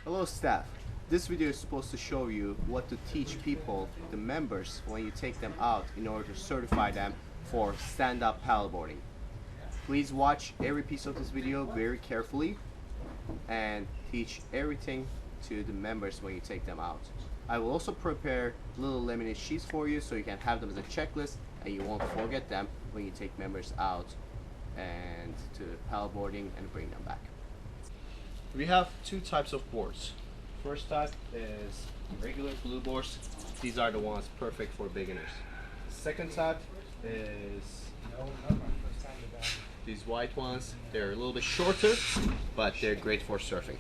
Hello staff. This video is supposed to show you what to teach people, the members, when you take them out in order to certify them for stand-up paddleboarding. Please watch every piece of this video very carefully and teach everything to the members when you take them out. I will also prepare little laminate sheets for you so you can have them as a checklist and you won't forget them when you take members out and to paddleboarding and bring them back. We have two types of boards. First type is regular blue boards. These are the ones perfect for beginners. Second type is these white ones. They're a little bit shorter, but they're great for surfing.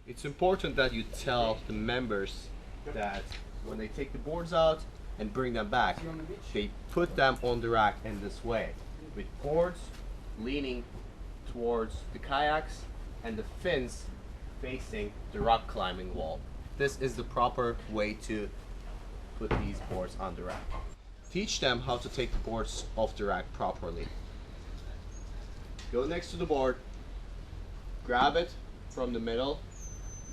It's important that you tell the members that when they take the boards out and bring them back, they put them on the rack in this way, with boards leaning towards the kayaks and the fins facing the rock climbing wall. This is the proper way to put these boards on the rack. Teach them how to take the boards off the rack properly. Go next to the board, grab it from the middle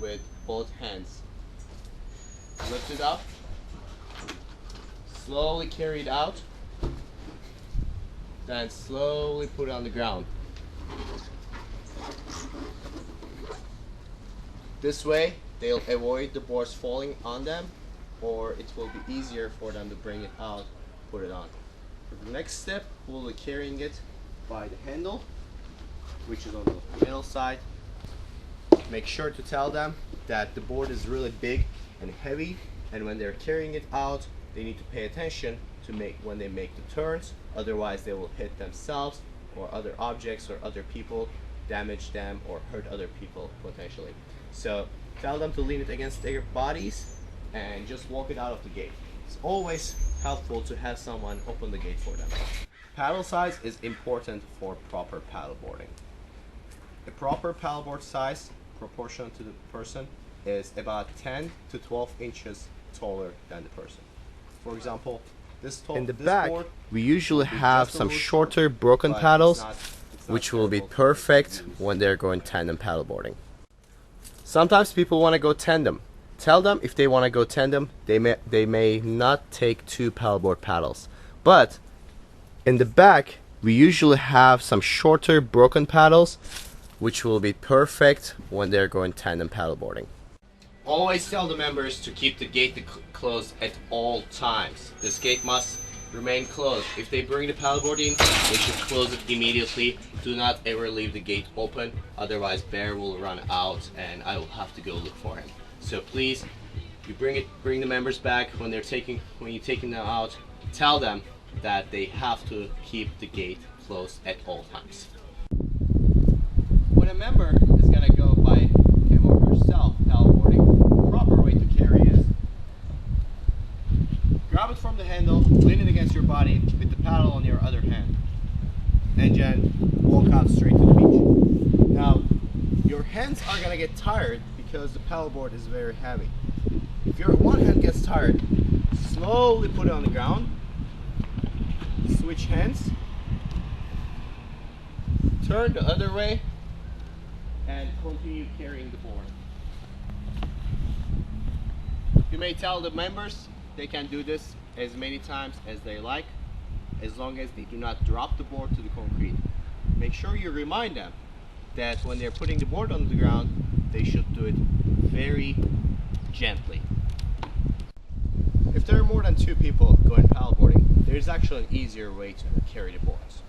with both hands. Lift it up, slowly carry it out, then slowly put it on the ground. This way they'll avoid the boards falling on them, or it will be easier for them to bring it out, put it on. For the next step, we'll be carrying it by the handle, which is on the middle side. Make sure to tell them that the board is really big and heavy, and when they're carrying it out, they need to pay attention to when they make the turns, otherwise they will hit themselves or other objects or other people, damage them or hurt other people potentially. So tell them to lean it against their bodies and just walk it out of the gate. It's always helpful to have someone open the gate for them. Paddle size is important for proper paddleboarding. A proper paddleboard size, proportional to the person, is about 10 to 12 inches taller than the person. For example, in the back, we usually have some shorter broken paddles, which will be perfect when they're going tandem paddleboarding. Sometimes people want to go tandem. Tell them if they want to go tandem, they may not take two paddleboard paddles. But in the back, we usually have some shorter broken paddles, which will be perfect when they're going tandem paddleboarding. Always tell the members to keep the gate closed at all times. This gate must remain closed. If they bring the paddleboard in, they should close it immediately. Do not ever leave the gate open, otherwise Bear will run out and I will have to go look for him. So please, you bring the members back when you're taking them out. Tell them that they have to keep the gate closed at all times. When a member is gonna go by him or herself paddleboarding, the proper way to carry is grab it from the handle, lean it against your body with the paddle on your other hand, and then walk out straight to the beach. Now, your hands are gonna get tired because the paddleboard is very heavy. If your one hand gets tired, slowly put it on the ground, switch hands, turn the other way, and continue carrying the board. You may tell the members they can do this as many times as they like, as long as they do not drop the board to the concrete. Make sure you remind them that when they're putting the board on the ground, they should do it very gently. If there are more than two people going paddleboarding, there is actually an easier way to carry the boards.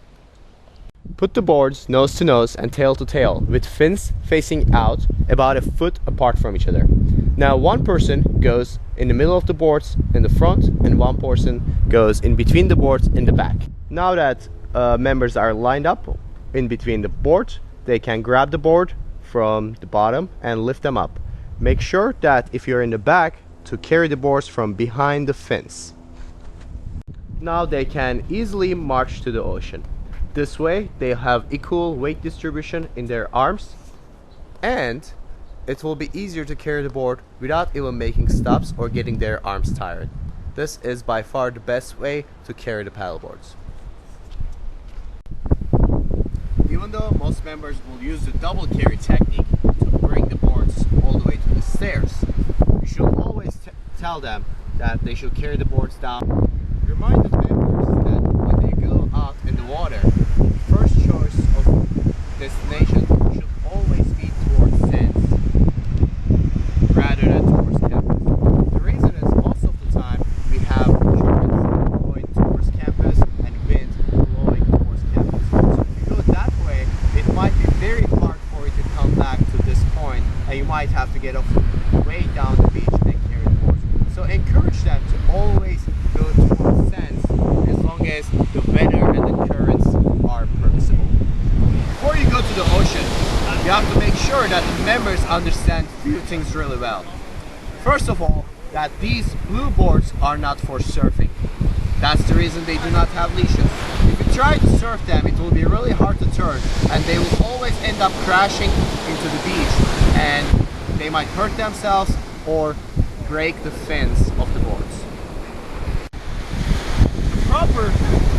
Put the boards nose to nose and tail to tail, with fins facing out about a foot apart from each other. Now one person goes in the middle of the boards in the front and one person goes in between the boards in the back. Now that members are lined up in between the boards, they can grab the board from the bottom and lift them up. Make sure that if you're in the back, to carry the boards from behind the fins. Now they can easily march to the ocean. This way they have equal weight distribution in their arms, and it will be easier to carry the board without even making stops or getting their arms tired. This is by far the best way to carry the paddleboards. Even though most members will use the double carry technique to bring the boards all the way to the stairs. You should always tell them that they should carry the boards down. Remind the members that when they go out in the water, first choice of destination should always be towards sands rather than towards campus. The reason is most of the time we have currents blowing towards campus and wind blowing towards campus. So if you go that way, it might be very hard for you to come back to this point, and you might have to get off way down the beach and carry the boards. So encourage them to always go towards sands as long as the weather and the currents are permissible. Before you go to the ocean, you have to make sure that the members understand a few things really well. First of all, that these blue boards are not for surfing. That's the reason they do not have leashes. If you try to surf them, it will be really hard to turn, and they will always end up crashing into the beach, and they might hurt themselves or break the fins of the boards. The proper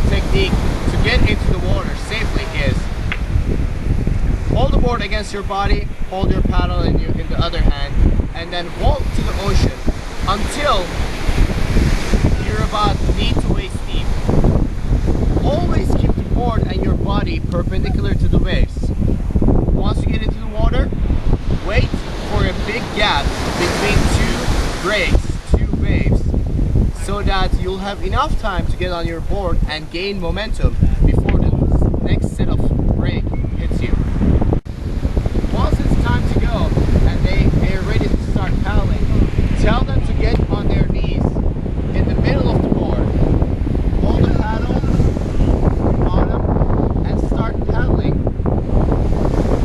technique to get into the water safely is hold the board against your body, hold your paddle in the other hand, and then walk to the ocean until you're about knee to waist deep. Always keep the board and your body perpendicular to the waves. Once you get into the water, wait for a big gap between two breaks, two waves, so that you'll have enough time to get on your board and gain momentum before the next set of break hits you. Once it's time to go and they're ready to start paddling, tell them to get on their knees in the middle of the board, hold the paddle on them, and start paddling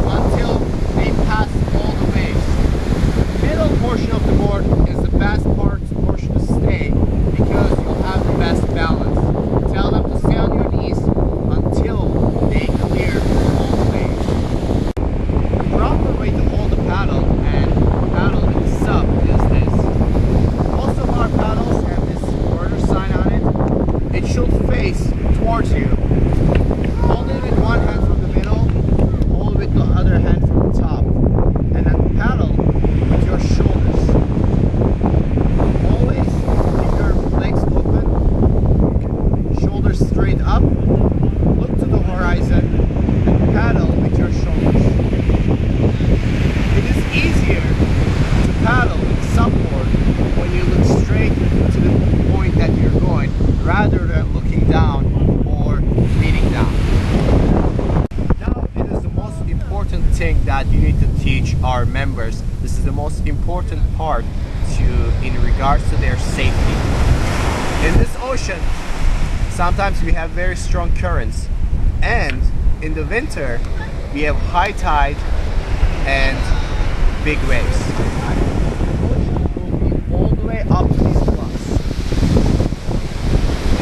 until they pass all the waves. The middle portion of the board is the best portion to stay because you'll have the best balance. Tell them to stay on your knees until they clear all the waves. The proper way to hold the paddle and paddle with the SUP is this. Most of our paddles have this quarter sign on it. It should face towards you. Hold it with one hand from the middle, hold it with the other hand from the top, and then paddle with your shoulders. Always keep your legs open, shoulders straight up, look to the horizon, and paddle with your shoulders. It is easier to paddle with the SUP board when you look straight to the point that you're going, rather than looking down or leaning down. Now it is the most important thing that you need to teach our members. This is the most important part in regards to their safety. In this ocean, sometimes we have very strong currents, and in the winter we have high tide and big waves. The ocean will be all the way up to these bluffs.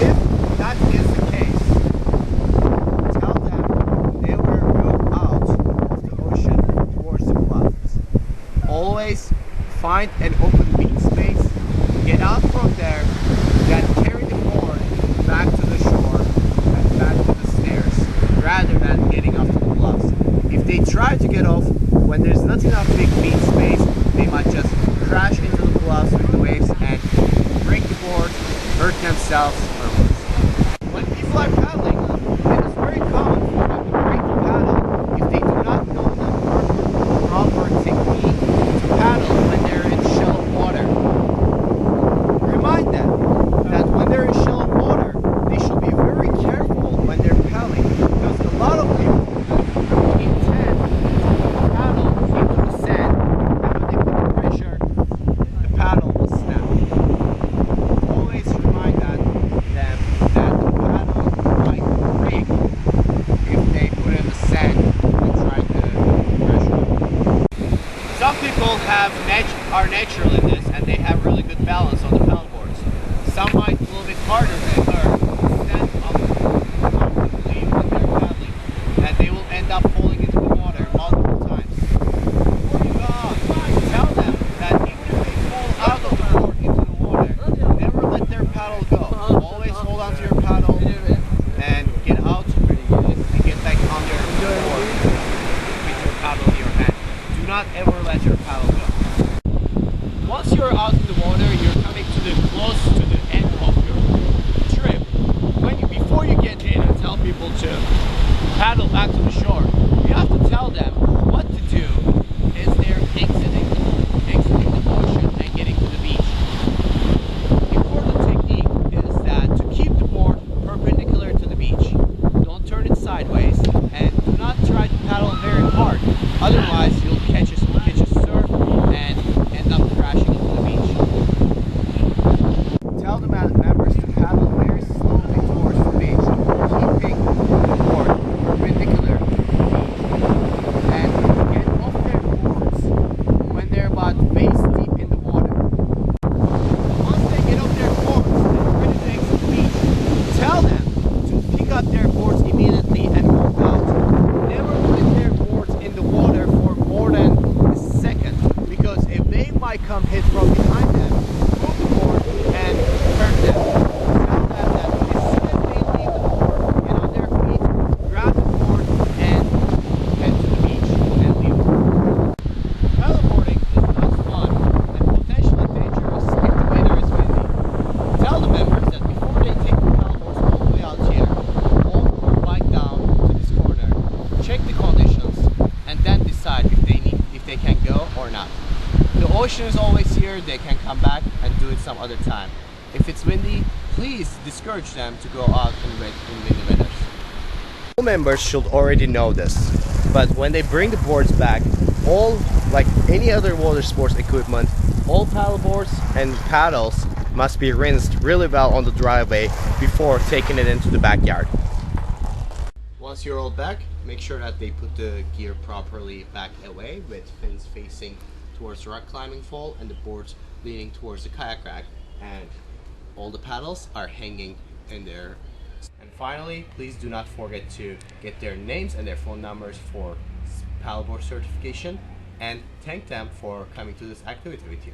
If that is the case, tell them they will go out of the ocean towards the bluffs. Always find an open beach space, get out from there, then carry the board back to the shore and back to the stairs, rather than getting off to the bluffs. If they try to get off when there's not enough big beach space, they might just crash into the bluffs with the waves and break the board, hurt themselves, or worse. When people are paddling, it is very common for them to break the paddle if they do not know the proper technique to paddle when they're in shallow water. Remind them that when they're in shallow water, they should be very careful when they're paddling, because a lot of people intend to paddle into the sand, and when they put pressure, the paddle will snap. Always remind them that the paddle might break if they put it in the sand and try to pressure. Some people are natural in this, and they have really good balance on the paddle boards. Some might a little bit harder than her stand up comfortably when they're paddling, and they will end up falling into the water multiple times. Before you go out, tell them that even if they fall out of the board into the water, never let their paddle go. Always hold onto your paddle and get out and get back on your board with your paddle in your hand. Do not ever let your paddle go. you're out in the water, you're coming to the close to the end of your trip. Before you get in and tell people to paddle back to the shore, you have to tell them what to do as they're exiting the ocean and getting to the beach. Important technique is that to keep the board perpendicular to the beach. Don't turn it sideways and do not try to paddle very hard. Otherwise, you'll catch a surf and end up crashing into the beach. Tell the members to paddle very slowly towards the beach, keeping the board perpendicular to the beach, and get off their boards when they're about waist deep in the water. Once they get off their boards and ready to exit the beach, tell them to pick up their boards immediately and walk out. Never put their boards in the water for more than a second, because if they might come hit from behind them, move the board and hurt them. Tell them that as soon as they leave the board, get on their feet, grab the board and head to the beach and leave. Paddleboarding is not fun and potentially dangerous if the weather is windy. Tell the members that before they take the paddleboards all the way out here, walk or bike down to this corner, check the conditions, and then decide if they can go or not. The ocean is always here, they can come back and do it some other time. If it's windy, please discourage them to go out in windy weather. All members should already know this, but when they bring the boards back, all, like any other water sports equipment, all paddle boards and paddles must be rinsed really well on the driveway before taking it into the backyard. Once you're all back, make sure that they put the gear properly back away with fins facing towards the rock climbing fall and the boards leaning towards the kayak rack, and all the paddles are hanging in there. And finally, please do not forget to get their names and their phone numbers for paddleboard certification, and thank them for coming to this activity with you.